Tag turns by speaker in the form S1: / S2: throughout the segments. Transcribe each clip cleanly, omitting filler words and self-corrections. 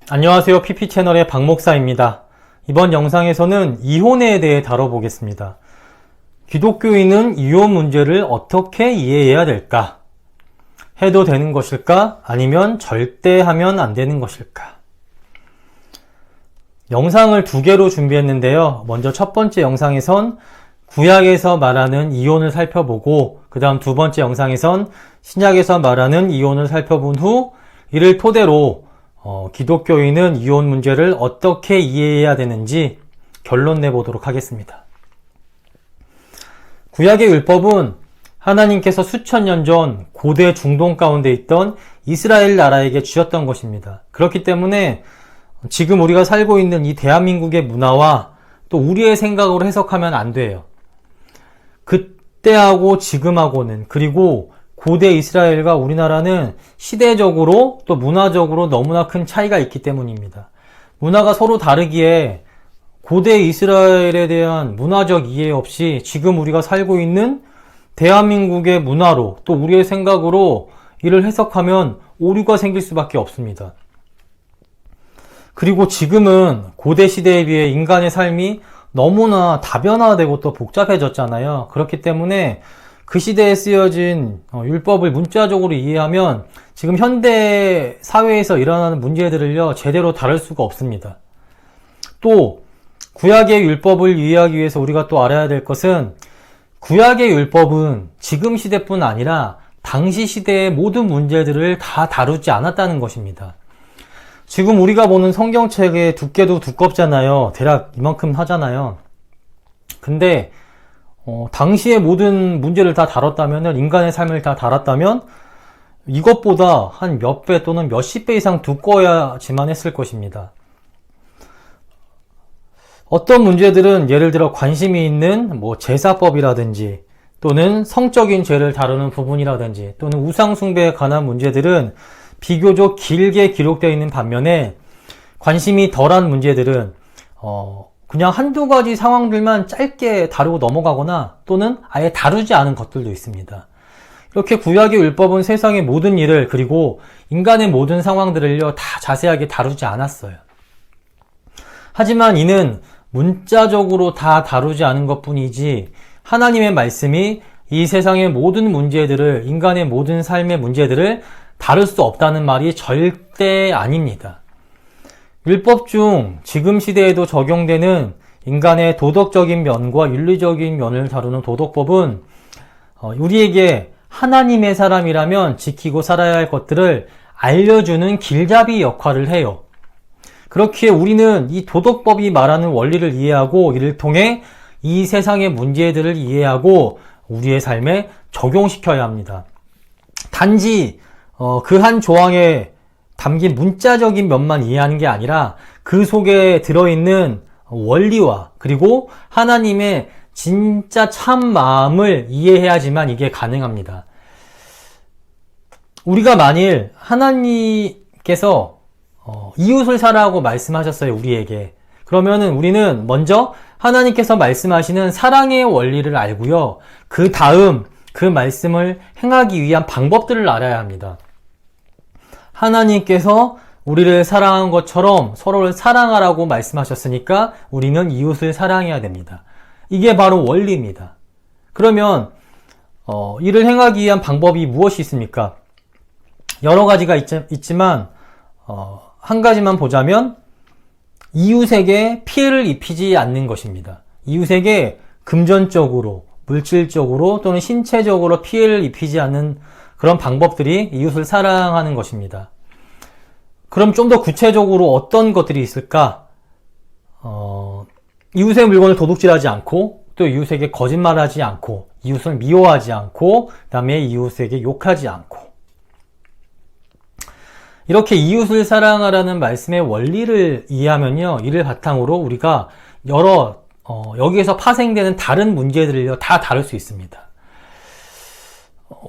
S1: 안녕하세요. PP채널의 박목사입니다. 이번 영상에서는 이혼에 대해 다뤄보겠습니다. 기독교인은 이혼 문제를 어떻게 이해해야 될까? 해도 되는 것일까? 아니면 절대 하면 안 되는 것일까? 영상을 두 개로 준비했는데요. 먼저 첫 번째 영상에선 구약에서 말하는 이혼을 살펴보고 그 다음 두 번째 영상에선 신약에서 말하는 이혼을 살펴본 후 이를 토대로 기독교인은 이혼 문제를 어떻게 이해해야 되는지 결론 내보도록 하겠습니다. 구약의 율법은 하나님께서 수천 년 전 고대 중동 가운데 있던 이스라엘 나라에게 주셨던 것입니다. 그렇기 때문에 지금 우리가 살고 있는 이 대한민국의 문화와 또 우리의 생각으로 해석하면 안 돼요. 그때하고 지금하고는, 그리고 고대 이스라엘과 우리나라는 시대적으로 또 문화적으로 너무나 큰 차이가 있기 때문입니다. 문화가 서로 다르기에 고대 이스라엘에 대한 문화적 이해 없이 지금 우리가 살고 있는 대한민국의 문화로 또 우리의 생각으로 이를 해석하면 오류가 생길 수밖에 없습니다. 그리고 지금은 고대 시대에 비해 인간의 삶이 너무나 다변화되고 또 복잡해졌잖아요. 그렇기 때문에 그 시대에 쓰여진 율법을 문자적으로 이해하면 지금 현대 사회에서 일어나는 문제들을요 제대로 다룰 수가 없습니다. 또 구약의 율법을 이해하기 위해서 우리가 또 알아야 될 것은 구약의 율법은 지금 시대뿐 아니라 당시 시대의 모든 문제들을 다 다루지 않았다는 것입니다. 지금 우리가 보는 성경책의 두께도 두껍잖아요. 대략 이만큼 하잖아요. 근데 당시의 모든 문제를 다 다뤘다면, 인간의 삶을 다 다뤘다면 이것보다 한 몇 배 또는 몇십 배 이상 두꺼워야지만 했을 것입니다. 어떤 문제들은 예를 들어 관심이 있는 제사법이라든지 또는 성적인 죄를 다루는 부분이라든지 또는 우상숭배에 관한 문제들은 비교적 길게 기록되어 있는 반면에 관심이 덜한 문제들은 그냥 한두 가지 상황들만 짧게 다루고 넘어가거나 또는 아예 다루지 않은 것들도 있습니다. 이렇게 구약의 율법은 세상의 모든 일을, 그리고 인간의 모든 상황들을요 다 자세하게 다루지 않았어요. 하지만 이는 문자적으로 다 다루지 않은 것뿐이지 하나님의 말씀이 이 세상의 모든 문제들을, 인간의 모든 삶의 문제들을 다룰 수 없다는 말이 절대 아닙니다. 율법 중 지금 시대에도 적용되는 인간의 도덕적인 면과 윤리적인 면을 다루는 도덕법은 우리에게 하나님의 사람이라면 지키고 살아야 할 것들을 알려주는 길잡이 역할을 해요. 그렇기에 우리는 이 도덕법이 말하는 원리를 이해하고 이를 통해 이 세상의 문제들을 이해하고 우리의 삶에 적용시켜야 합니다. 단지 그 한 조항에 담긴 문자적인 면만 이해하는 게 아니라 그 속에 들어있는 원리와 그리고 하나님의 진짜 참 마음을 이해해야지만 이게 가능합니다. 우리가 만일 하나님께서 이웃을 사랑하고 말씀하셨어요, 우리에게. 그러면은 우리는 먼저 하나님께서 말씀하시는 사랑의 원리를 알고요. 그 다음 그 말씀을 행하기 위한 방법들을 알아야 합니다. 하나님께서 우리를 사랑한 것처럼 서로를 사랑하라고 말씀하셨으니까 우리는 이웃을 사랑해야 됩니다. 이게 바로 원리입니다. 그러면 이를 행하기 위한 방법이 무엇이 있습니까? 여러 가지가 있지만 한 가지만 보자면 이웃에게 피해를 입히지 않는 것입니다. 이웃에게 금전적으로, 물질적으로 또는 신체적으로 피해를 입히지 않는 그런 방법들이 이웃을 사랑하는 것입니다. 그럼 좀 더 구체적으로 어떤 것들이 있을까? 이웃의 물건을 도둑질하지 않고, 또 이웃에게 거짓말하지 않고, 이웃을 미워하지 않고, 그 다음에 이웃에게 욕하지 않고. 이렇게 이웃을 사랑하라는 말씀의 원리를 이해하면요, 이를 바탕으로 우리가 여기에서 파생되는 다른 문제들을요 다 다룰 수 있습니다.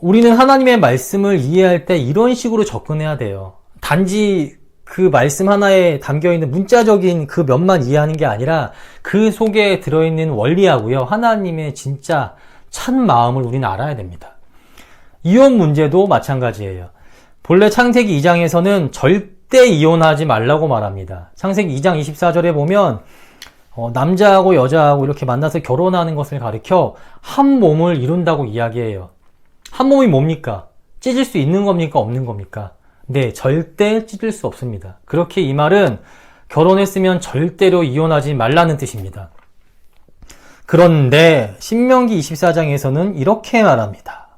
S1: 우리는 하나님의 말씀을 이해할 때 이런 식으로 접근해야 돼요. 단지 그 말씀 하나에 담겨있는 문자적인 그 면만 이해하는 게 아니라 그 속에 들어있는 원리하고요, 하나님의 진짜 참 마음을 우리는 알아야 됩니다. 이혼 문제도 마찬가지예요. 본래 창세기 2장에서는 절대 이혼하지 말라고 말합니다. 창세기 2장 24절에 보면 남자하고 여자하고 이렇게 만나서 결혼하는 것을 가리켜 한 몸을 이룬다고 이야기해요. 한 몸이 뭡니까? 찢을 수 있는 겁니까? 없는 겁니까? 네, 절대 찢을 수 없습니다. 그렇게 이 말은 결혼했으면 절대로 이혼하지 말라는 뜻입니다. 그런데 신명기 24장에서는 이렇게 말합니다.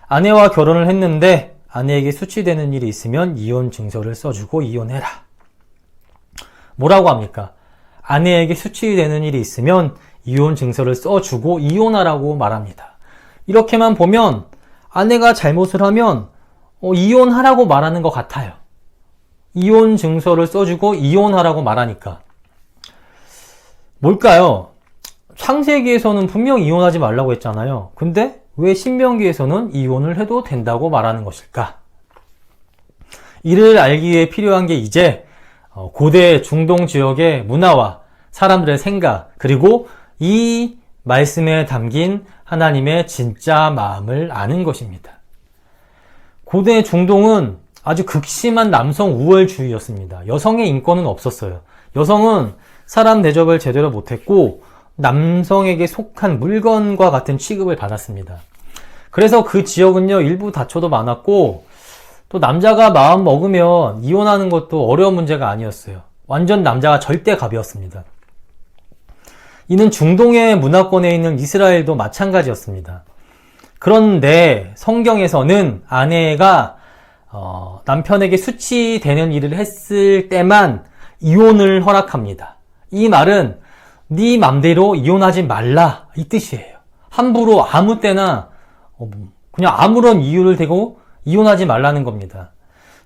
S1: 아내와 결혼을 했는데 아내에게 수치되는 일이 있으면 이혼 증서를 써주고 이혼해라. 뭐라고 합니까? 아내에게 수치되는 일이 있으면 이혼 증서를 써주고 이혼하라고 말합니다. 이렇게만 보면 아내가 잘못을 하면 이혼하라고 말하는 것 같아요. 이혼 증서를 써주고 이혼하라고 말하니까. 뭘까요? 창세기에서는 분명 이혼하지 말라고 했잖아요. 근데 왜 신명기에서는 이혼을 해도 된다고 말하는 것일까? 이를 알기 위해 필요한 게 이제 고대 중동 지역의 문화와 사람들의 생각, 그리고 이 말씀에 담긴 하나님의 진짜 마음을 아는 것입니다. 고대 중동은 아주 극심한 남성 우월주의였습니다. 여성의 인권은 없었어요. 여성은 사람 대접을 제대로 못했고 남성에게 속한 물건과 같은 취급을 받았습니다. 그래서 그 지역은요, 일부 다초도 많았고 또 남자가 마음 먹으면 이혼하는 것도 어려운 문제가 아니었어요. 완전 남자가 절대갑이었습니다. 이는 중동의 문화권에 있는 이스라엘도 마찬가지였습니다. 그런데 성경에서는 아내가 남편에게 수치되는 일을 했을 때만 이혼을 허락합니다. 이 말은 네 맘대로 이혼하지 말라 이 뜻이에요. 함부로 아무 때나 그냥 아무런 이유를 대고 이혼하지 말라는 겁니다.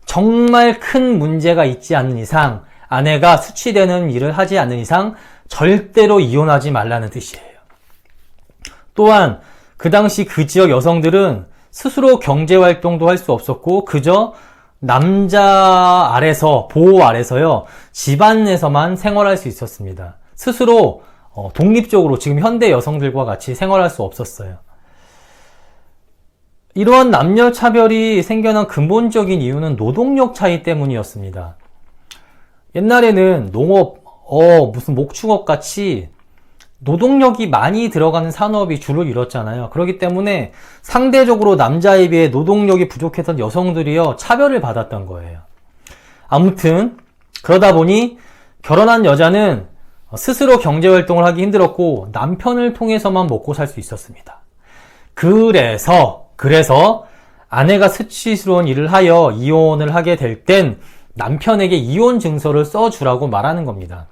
S1: 정말 큰 문제가 있지 않는 이상, 아내가 수치되는 일을 하지 않는 이상 절대로 이혼하지 말라는 뜻이에요. 또한 그 당시 그 지역 여성들은 스스로 경제활동도 할 수 없었고 그저 남자 아래서, 보호 아래서요, 집안에서만 생활할 수 있었습니다. 스스로 독립적으로 지금 현대 여성들과 같이 생활할 수 없었어요. 이러한 남녀 차별이 생겨난 근본적인 이유는 노동력 차이 때문이었습니다. 옛날에는 농업, 무슨 목축업 같이 노동력이 많이 들어가는 산업이 주를 이뤘잖아요. 그렇기 때문에 상대적으로 남자에 비해 노동력이 부족했던 여성들이요, 차별을 받았던 거예요. 아무튼 그러다 보니 결혼한 여자는 스스로 경제활동을 하기 힘들었고 남편을 통해서만 먹고 살 수 있었습니다. 그래서 아내가 수치스러운 일을 하여 이혼을 하게 될 땐 남편에게 이혼 증서를 써주라고 말하는 겁니다.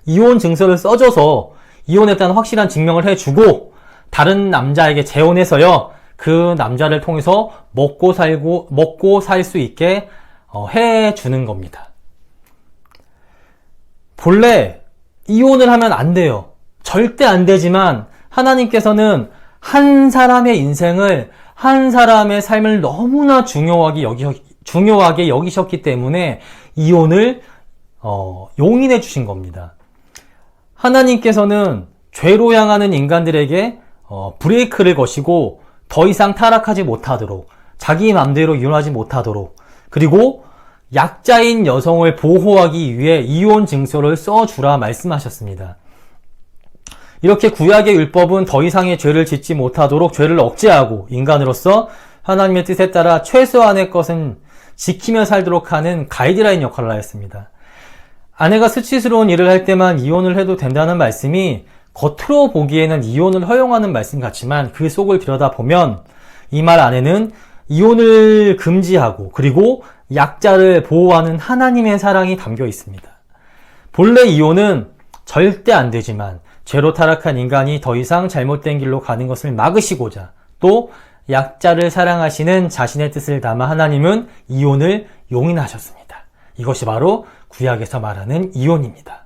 S1: 이혼 증서를 써줘서 이혼했다는 확실한 증명을 해주고 다른 남자에게 재혼해서요, 그 남자를 통해서 먹고 살 수 있게 해주는 겁니다. 본래 이혼을 하면 안 돼요. 절대 안 되지만 하나님께서는 한 사람의 인생을, 한 사람의 삶을 너무나 중요하게 여기셨기 때문에 이혼을 용인해 주신 겁니다. 하나님께서는 죄로 향하는 인간들에게 브레이크를 거시고 더 이상 타락하지 못하도록, 자기 맘대로 이혼하지 못하도록, 그리고 약자인 여성을 보호하기 위해 이혼 증서를 써주라 말씀하셨습니다. 이렇게 구약의 율법은 더 이상의 죄를 짓지 못하도록 죄를 억제하고 인간으로서 하나님의 뜻에 따라 최소한의 것은 지키며 살도록 하는 가이드라인 역할을 하였습니다. 아내가 수치스러운 일을 할 때만 이혼을 해도 된다는 말씀이 겉으로 보기에는 이혼을 허용하는 말씀 같지만 그 속을 들여다보면 이 말 안에는 이혼을 금지하고 그리고 약자를 보호하는 하나님의 사랑이 담겨 있습니다. 본래 이혼은 절대 안 되지만 죄로 타락한 인간이 더 이상 잘못된 길로 가는 것을 막으시고자 또 약자를 사랑하시는 자신의 뜻을 담아 하나님은 이혼을 용인하셨습니다. 이것이 바로 구약에서 말하는 이혼입니다.